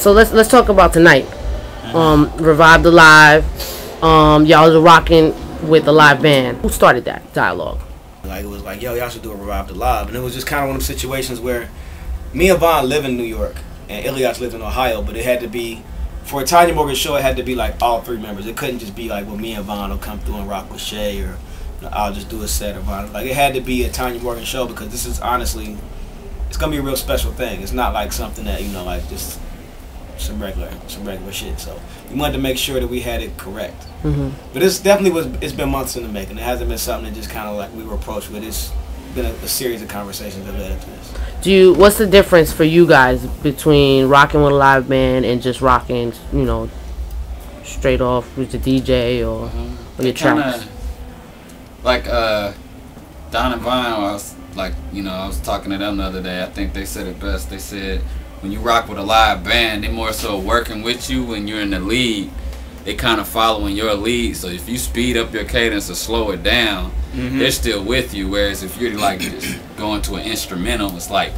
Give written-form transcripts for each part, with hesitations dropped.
So let's talk about tonight. Revived Alive. Y'all are rocking with a live band. Who started that dialogue? Like, it was like, yo, y'all should do a Revived Alive. And it was just kind of one of those situations where me and Vaughn live in New York and Ilias lived in Ohio, but it had to be, for a Tanya Morgan show, it had to be like all three members. It couldn't just be like, well, me and Vaughn will come through and rock with Shay, or I'll just do a set of Vaughn. Like, it had to be a Tanya Morgan show, because this is honestly, it's gonna be a real special thing. It's not like something that, you know, like just some regular shit. So we wanted to make sure that we had it correct. But it's definitely it's been months in the making. It hasn't been something that just kind of like we were approached with. It's been a series of conversations that led up to this. What's the difference for you guys between rocking with a live band and just rocking, you know, straight off with the DJ or your tracks? Like Don and Vine, I was like, you know, I was talking to them the other day. I think they said it best. They said when you rock with a live band, they more so working with you when you're in the lead. They kind of following your lead. So if you speed up your cadence or slow it down, they're still with you. Whereas if you're like just going to an instrumental, it's like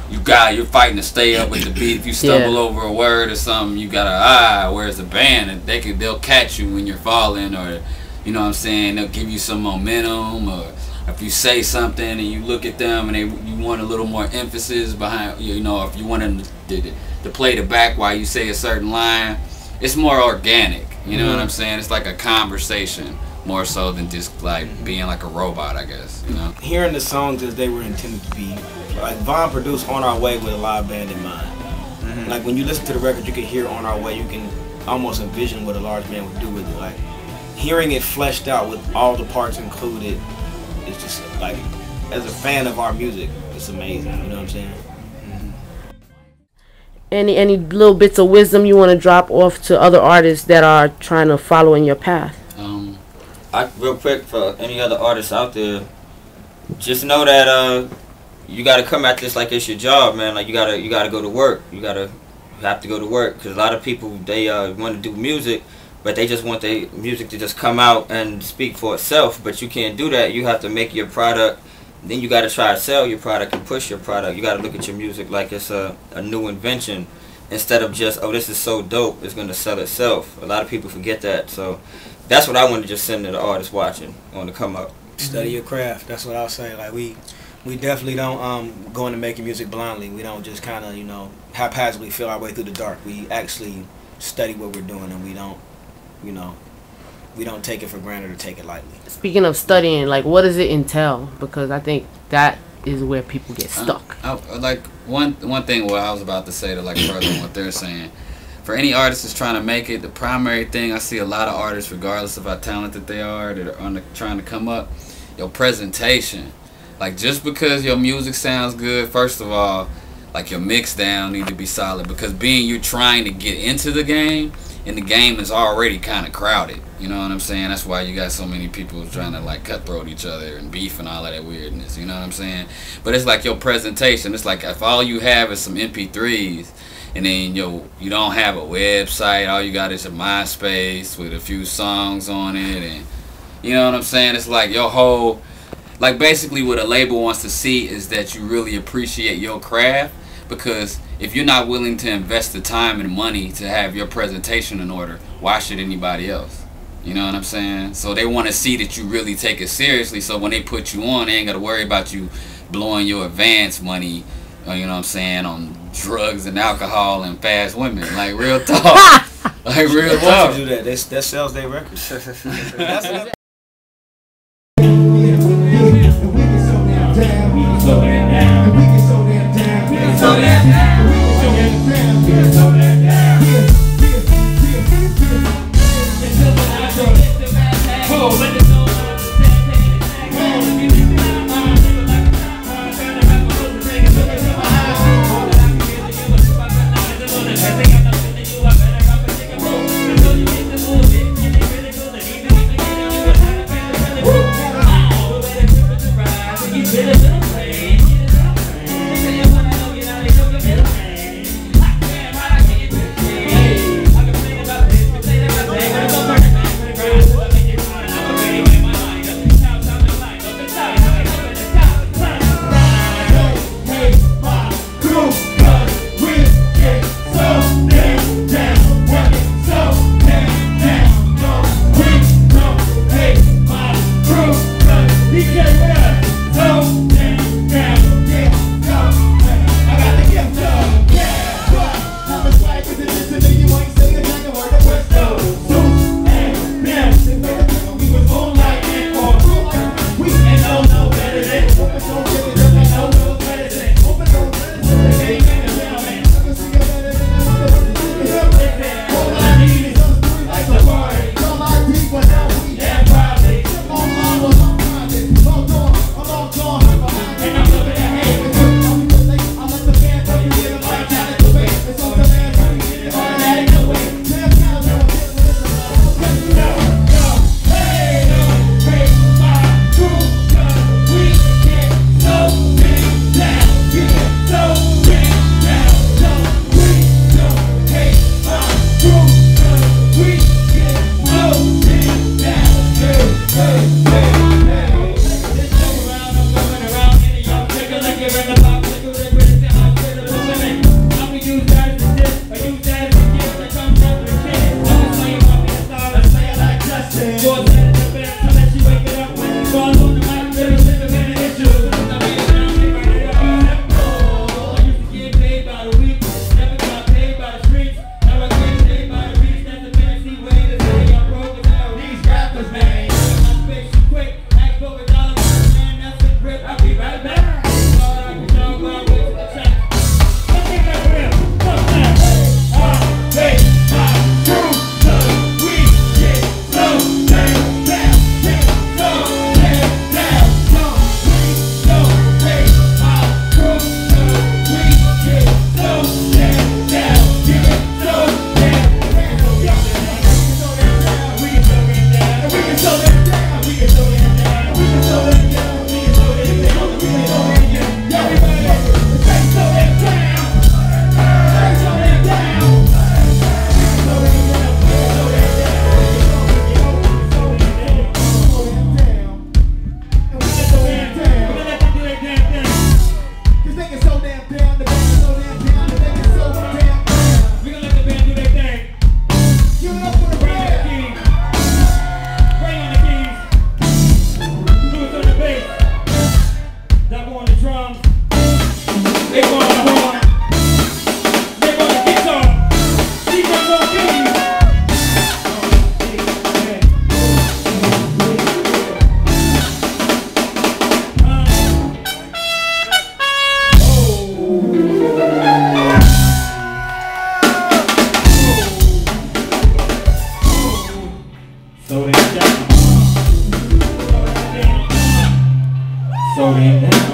you're fighting to stay up with the beat. If you stumble over a word or something, you gotta whereas the band, they'll catch you when you're falling, or you know what I'm saying, they'll give you some momentum, or if you say something and you look at them and you want a little more emphasis behind, you know, if you want them to play the back while you say a certain line, it's more organic. You know what I'm saying? It's like a conversation more so than just like being like a robot, I guess. You know, hearing the songs as they were intended to be. Like Vaughn produced On Our Way with a live band in mind. Like when you listen to the record, you can hear On Our Way. You can almost envision what a large band would do with it. Like hearing it fleshed out with all the parts included. It's just like, as a fan of our music, it's amazing. You know what I'm saying? Any little bits of wisdom you want to drop off to other artists that are trying to follow in your path? Real quick, for any other artists out there, just know that you gotta come at this like it's your job, man. Like you gotta go to work. You have to go to work, because a lot of people, they want to do music, but they just want their music to just come out and speak for itself. But you can't do that. You have to make your product. Then you got to try to sell your product and push your product. You got to look at your music like it's a new invention, instead of just, oh, this is so dope, it's going to sell itself. A lot of people forget that. So that's what I want to just send to the artists watching on the come up. Study your craft. That's what I'll say. Like we definitely don't go into making music blindly. We don't just kind of, you know, haphazardly feel our way through the dark. We actually study what we're doing, and we don't, you know, we don't take it for granted or take it lightly. Speaking of studying, like, what does it entail? Because I think that is where people get stuck. Like one thing what I was about to say to like further on what they're saying, for any artist that's trying to make it, the primary thing I see a lot of artists, regardless of how talented they are, that are trying to come up, your presentation. Like, just because your music sounds good, first of all, like your mix down need to be solid, because you're trying to get into the game, and the game is already kind of crowded. You know what I'm saying? That's why you got so many people trying to like cutthroat each other and beef and all of that weirdness. You know what I'm saying? But it's like your presentation. It's like if all you have is some MP3s, and then you don't have a website, all you got is a MySpace with a few songs on it, and you know what I'm saying? It's like your whole, like basically what a label wants to see is that you really appreciate your craft. Because if you're not willing to invest the time and money to have your presentation in order, why should anybody else? You know what I'm saying? So they want to see that you really take it seriously, so when they put you on, they ain't got to worry about you blowing your advance money, you know what I'm saying, on drugs and alcohol and fast women. Like, real talk. Like, real talk. They want to do that. That sells their records. That's So then